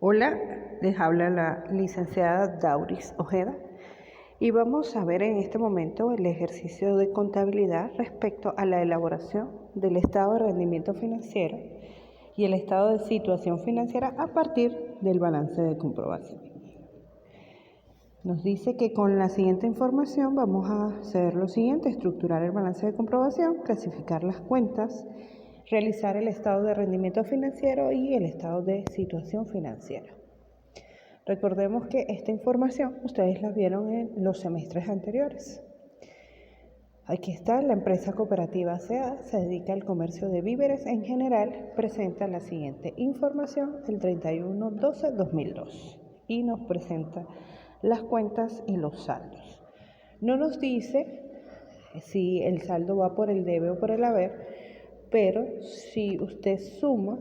Hola, les habla la licenciada Dauris Ojeda y vamos a ver en este momento el ejercicio de contabilidad respecto a la elaboración del estado de rendimiento financiero y el estado de situación financiera a partir del balance de comprobación. Nos dice que con la siguiente información vamos a hacer lo siguiente: estructurar el balance de comprobación, clasificar las cuentas, realizar el estado de rendimiento financiero y el estado de situación financiera. Recordemos que esta información ustedes la vieron en los semestres anteriores. Aquí está: la empresa cooperativa A.C.A. se dedica al comercio de víveres en general, presenta la siguiente información el 31/12/2002 y nos presenta las cuentas y los saldos. No nos dice si el saldo va por el debe o por el haber, pero si usted suma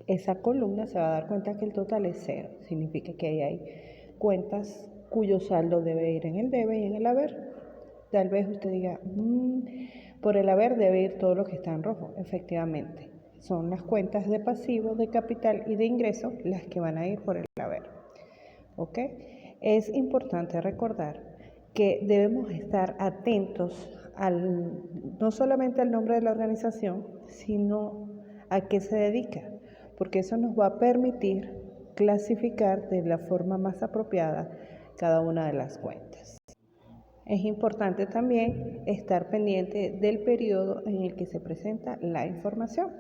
esa columna se va a dar cuenta que el total es 0. Significa que ahí hay cuentas cuyo saldo debe ir en el debe y en el haber. Tal vez usted diga, por el haber debe ir todo lo que está en rojo. Efectivamente, son las cuentas de pasivo, de capital y de ingreso las que van a ir por el haber. ¿Ok? Es importante recordar que debemos estar atentos no solamente al nombre de la organización, sino a qué se dedica, porque eso nos va a permitir clasificar de la forma más apropiada cada una de las cuentas. Es importante también estar pendiente del periodo en el que se presenta la información.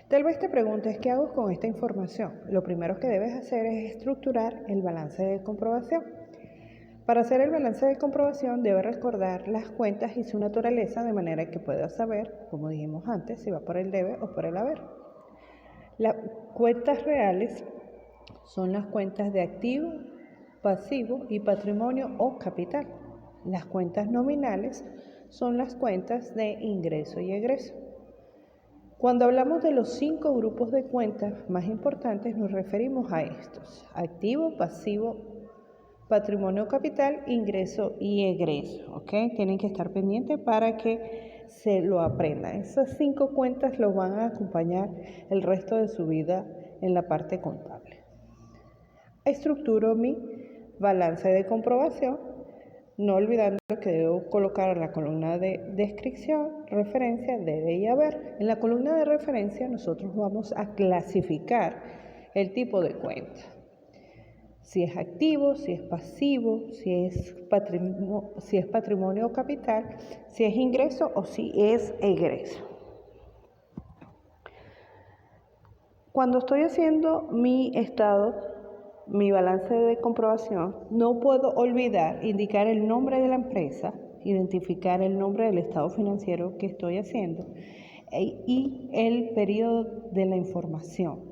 Tal vez te preguntes, ¿qué hago con esta información? Lo primero que debes hacer es estructurar el balance de comprobación. Para hacer el balance de comprobación debes recordar las cuentas y su naturaleza de manera que puedas saber, como dijimos antes, si va por el debe o por el haber. Las cuentas reales son las cuentas de activo, pasivo y patrimonio o capital. Las cuentas nominales son las cuentas de ingreso y egreso. Cuando hablamos de los 5 grupos de cuentas más importantes, nos referimos a estos: activo, pasivo, patrimonio, capital, ingreso y egreso. ¿Ok? Tienen que estar pendientes para que se lo aprendan. Esas 5 cuentas los van a acompañar el resto de su vida en la parte contable. Estructuro mi balance de comprobación, no olvidando que debo colocar en la columna de descripción, referencia, debe y haber. En la columna de referencia nosotros vamos a clasificar el tipo de cuenta: si es activo, si es pasivo, si es patrimonio o capital, si es ingreso o si es egreso. Cuando estoy haciendo mi balance de comprobación, no puedo olvidar indicar el nombre de la empresa, identificar el nombre del estado financiero que estoy haciendo y el periodo de la información.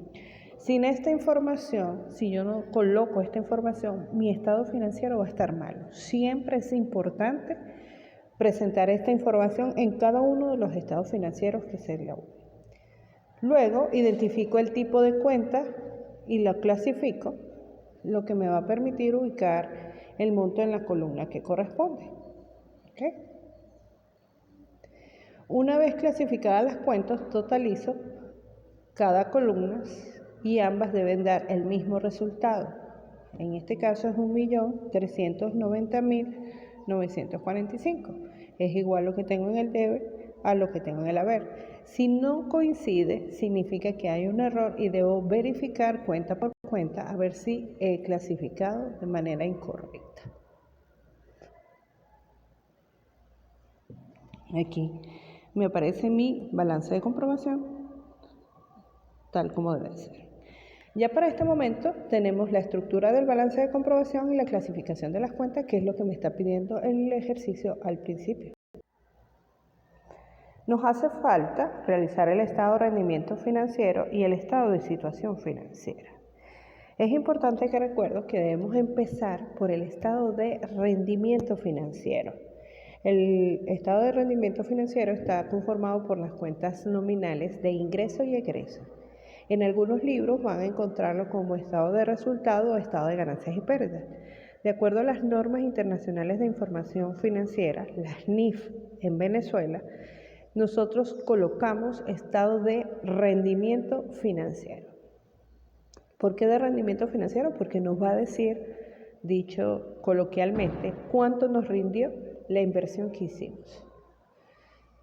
Sin esta información, si yo no coloco esta información, mi estado financiero va a estar malo. Siempre es importante presentar esta información en cada uno de los estados financieros que se elaboren. Luego identifico el tipo de cuenta y la clasifico, lo que me va a permitir ubicar el monto en la columna que corresponde. ¿Okay? Una vez clasificadas las cuentas, totalizo cada columna y ambas deben dar el mismo resultado. En este caso es 1.390.945. Es igual lo que tengo en el debe a lo que tengo en el haber. Si no coincide, significa que hay un error y debo verificar cuenta por cuenta a ver si he clasificado de manera incorrecta. Aquí me aparece mi balance de comprobación tal como debe ser. Ya para este momento tenemos la estructura del balance de comprobación y la clasificación de las cuentas, que es lo que me está pidiendo el ejercicio al principio. Nos hace falta realizar el estado de rendimiento financiero y el estado de situación financiera. Es importante que recuerdo que debemos empezar por el estado de rendimiento financiero. El estado de rendimiento financiero está conformado por las cuentas nominales de ingreso y egreso. En algunos libros van a encontrarlo como estado de resultado o estado de ganancias y pérdidas. De acuerdo a las normas internacionales de información financiera, las NIF en Venezuela, nosotros colocamos estado de rendimiento financiero. ¿Por qué de rendimiento financiero? Porque nos va a decir, dicho coloquialmente, cuánto nos rindió la inversión que hicimos.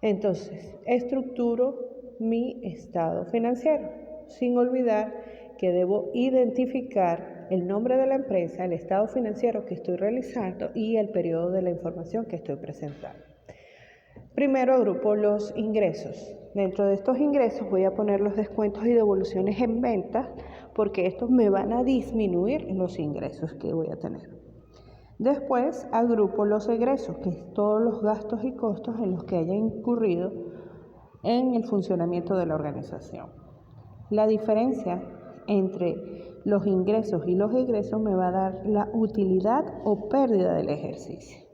Entonces, estructuro mi estado financiero, sin olvidar que debo identificar el nombre de la empresa, el estado financiero que estoy realizando y el periodo de la información que estoy presentando. Primero agrupo los ingresos. Dentro de estos ingresos voy a poner los descuentos y devoluciones en ventas porque estos me van a disminuir los ingresos que voy a tener. Después agrupo los egresos, que es todos los gastos y costos en los que haya incurrido en el funcionamiento de la organización. La diferencia entre los ingresos y los egresos me va a dar la utilidad o pérdida del ejercicio.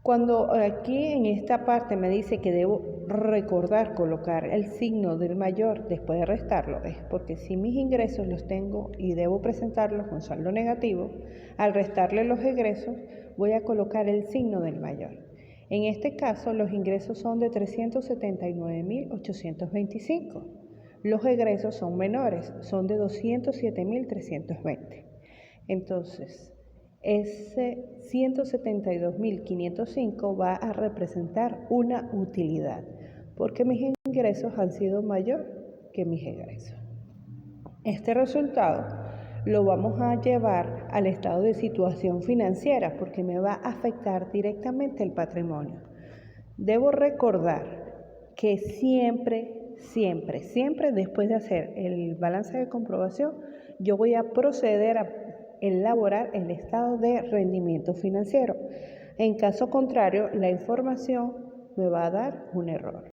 Cuando aquí en esta parte me dice que debo recordar colocar el signo del mayor después de restarlo, es porque si mis ingresos los tengo y debo presentarlos con saldo negativo, al restarle los egresos voy a colocar el signo del mayor. En este caso los ingresos son de 379.825. Los egresos son menores, son de 207.320. Entonces, ese 172.505 va a representar una utilidad, porque mis ingresos han sido mayor que mis egresos. Este resultado lo vamos a llevar al estado de situación financiera, porque me va a afectar directamente el patrimonio. Debo recordar que siempre después de hacer el balance de comprobación, yo voy a proceder a elaborar el estado de rendimiento financiero. En caso contrario, la información me va a dar un error.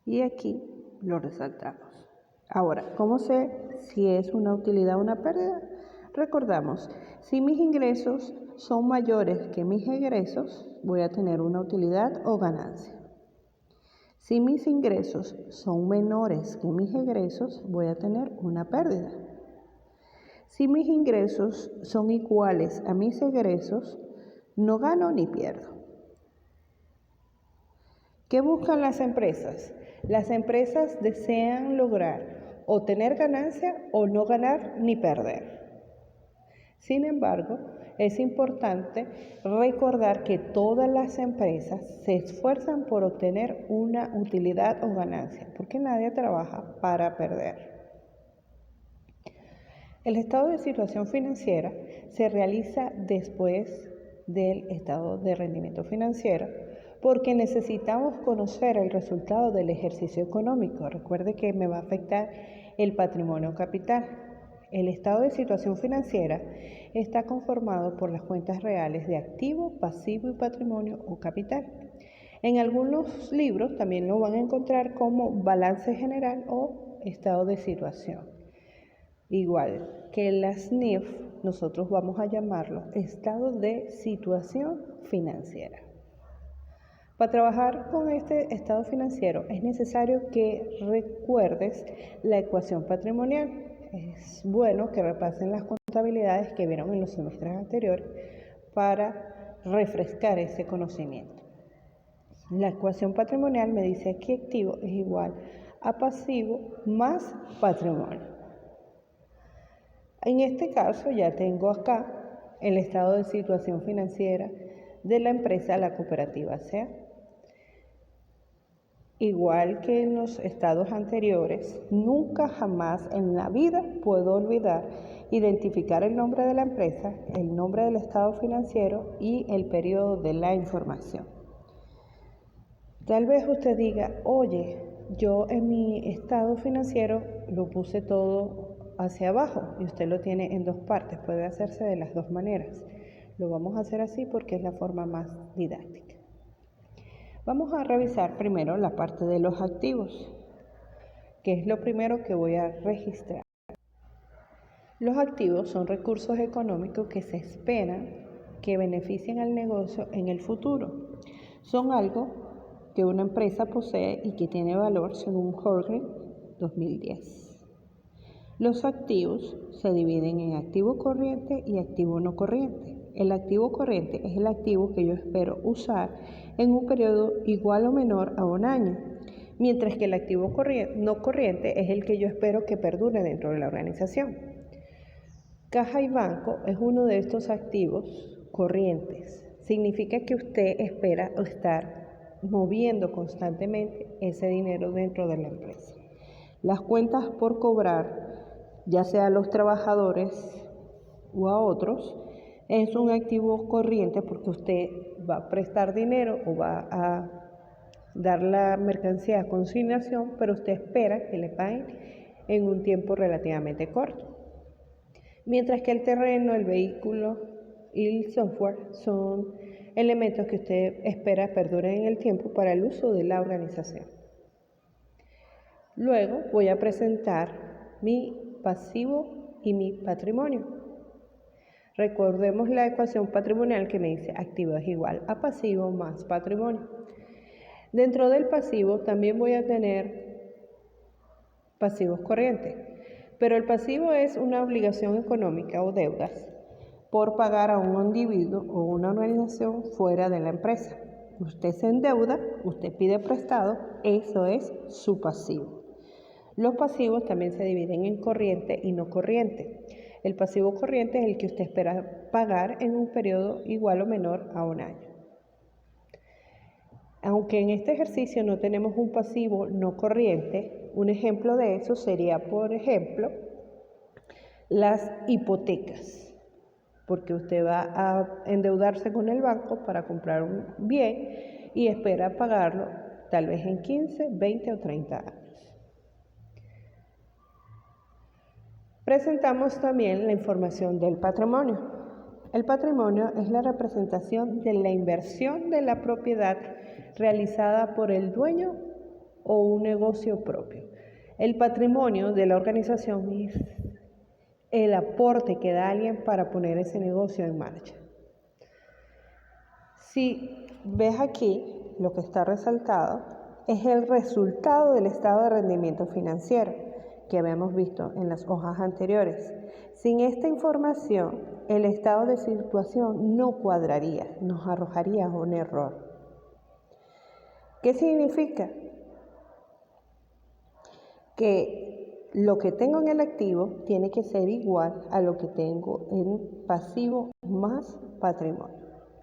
Y aquí lo resaltamos. Ahora, ¿cómo sé si es una utilidad o una pérdida? Recordamos, si mis ingresos son mayores que mis egresos, voy a tener una utilidad o ganancia. Si mis ingresos son menores que mis egresos, voy a tener una pérdida. Si mis ingresos son iguales a mis egresos, no gano ni pierdo. ¿Qué buscan las empresas? Las empresas desean lograr o tener ganancia o no ganar ni perder. Sin embargo, es importante recordar que todas las empresas se esfuerzan por obtener una utilidad o ganancia, porque nadie trabaja para perder. El estado de situación financiera se realiza después del estado de rendimiento financiero porque necesitamos conocer el resultado del ejercicio económico. Recuerde que me va a afectar el patrimonio capital. El estado de situación financiera está conformado por las cuentas reales de activo, pasivo y patrimonio o capital. En algunos libros también lo van a encontrar como balance general o estado de situación. Igual que las NIF, nosotros vamos a llamarlo estado de situación financiera. Para trabajar con este estado financiero es necesario que recuerdes la ecuación patrimonial. Es bueno que repasen las contabilidades que vieron en los semestres anteriores para refrescar ese conocimiento. La ecuación patrimonial me dice que activo es igual a pasivo más patrimonio. En este caso ya tengo acá el estado de situación financiera de la empresa La Cooperativa SEA. Igual que en los estados anteriores, nunca jamás en la vida puedo olvidar identificar el nombre de la empresa, el nombre del estado financiero y el periodo de la información. Tal vez usted diga, oye, yo en mi estado financiero lo puse todo hacia abajo y usted lo tiene en dos partes, puede hacerse de las dos maneras. Lo vamos a hacer así porque es la forma más didáctica. Vamos a revisar primero la parte de los activos, que es lo primero que voy a registrar. Los activos son recursos económicos que se esperan que beneficien al negocio en el futuro. Son algo que una empresa posee y que tiene valor según Horgen 2010. Los activos se dividen en activo corriente y activo no corriente. El activo corriente es el activo que yo espero usar en un periodo igual o menor a un año, mientras que el activo no corriente es el que yo espero que perdure dentro de la organización. Caja y banco es uno de estos activos corrientes. Significa que usted espera estar moviendo constantemente ese dinero dentro de la empresa. Las cuentas por cobrar, ya sea a los trabajadores o a otros, es un activo corriente porque usted va a prestar dinero o va a dar la mercancía a consignación, pero usted espera que le paguen en un tiempo relativamente corto. Mientras que el terreno, el vehículo y el software son elementos que usted espera perduren en el tiempo para el uso de la organización. Luego voy a presentar mi pasivo y mi patrimonio. Recordemos la ecuación patrimonial que me dice activo es igual a pasivo más patrimonio. Dentro del pasivo también voy a tener pasivos corrientes, pero el pasivo es una obligación económica o deudas por pagar a un individuo o una organización fuera de la empresa. Usted se endeuda, usted pide prestado, eso es su pasivo. Los pasivos también se dividen en corriente y no corriente. El pasivo corriente es el que usted espera pagar en un periodo igual o menor a un año. Aunque en este ejercicio no tenemos un pasivo no corriente, un ejemplo de eso sería, por ejemplo, las hipotecas, porque usted va a endeudarse con el banco para comprar un bien y espera pagarlo tal vez en 15, 20 o 30 años. Presentamos también la información del patrimonio. El patrimonio es la representación de la inversión de la propiedad realizada por el dueño o un negocio propio. El patrimonio de la organización es el aporte que da alguien para poner ese negocio en marcha. Si ves aquí, lo que está resaltado es el resultado del estado de rendimiento financiero que habíamos visto en las hojas anteriores. Sin esta información, el estado de situación no cuadraría, nos arrojaría un error. ¿Qué significa? Que lo que tengo en el activo tiene que ser igual a lo que tengo en pasivo más patrimonio,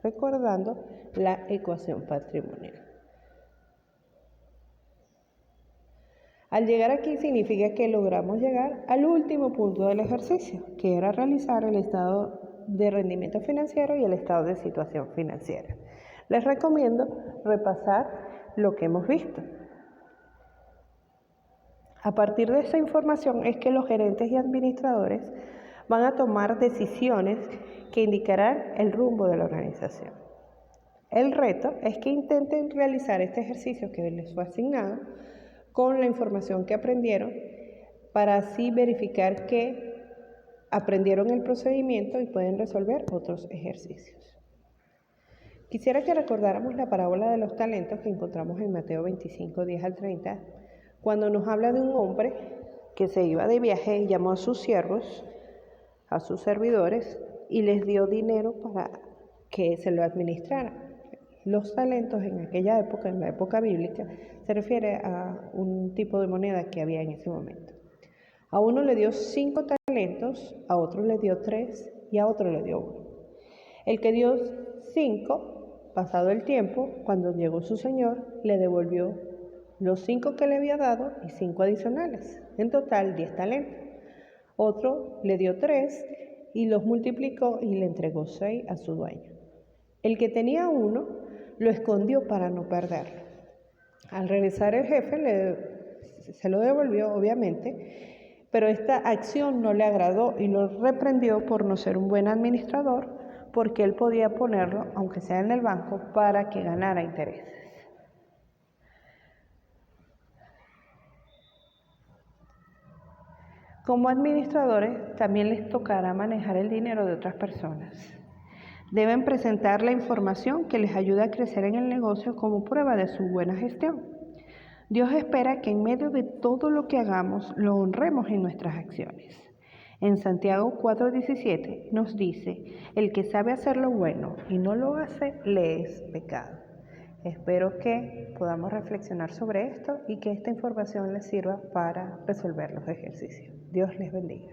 recordando la ecuación patrimonial. Al llegar aquí significa que logramos llegar al último punto del ejercicio, que era realizar el estado de rendimiento financiero y el estado de situación financiera. Les recomiendo repasar lo que hemos visto. A partir de esta información es que los gerentes y administradores van a tomar decisiones que indicarán el rumbo de la organización. El reto es que intenten realizar este ejercicio que les fue asignado con la información que aprendieron para así verificar que aprendieron el procedimiento y pueden resolver otros ejercicios. Quisiera que recordáramos la parábola de los talentos que encontramos en Mateo 25, 10 al 30, cuando nos habla de un hombre que se iba de viaje y llamó a sus siervos, a sus servidores, y les dio dinero para que se lo administraran. Los talentos en aquella época, en la época bíblica, se refiere a un tipo de moneda que había en ese momento. A uno le dio 5 talentos, a otro le dio 3 y a otro le dio 1. El que dio 5, pasado el tiempo, cuando llegó su señor, le devolvió los 5 que le había dado y 5 adicionales, en total 10 talentos. Otro le dio 3 y los multiplicó y le entregó 6 a su dueño. El que tenía 1 lo escondió para no perderlo. Al regresar el jefe se lo devolvió, obviamente, pero esta acción no le agradó y lo reprendió por no ser un buen administrador, porque él podía ponerlo, aunque sea en el banco, para que ganara intereses. Como administradores, también les tocará manejar el dinero de otras personas. Deben presentar la información que les ayude a crecer en el negocio como prueba de su buena gestión. Dios espera que en medio de todo lo que hagamos, lo honremos en nuestras acciones. En Santiago 4:17 nos dice, el que sabe hacer lo bueno y no lo hace, le es pecado. Espero que podamos reflexionar sobre esto y que esta información les sirva para resolver los ejercicios. Dios les bendiga.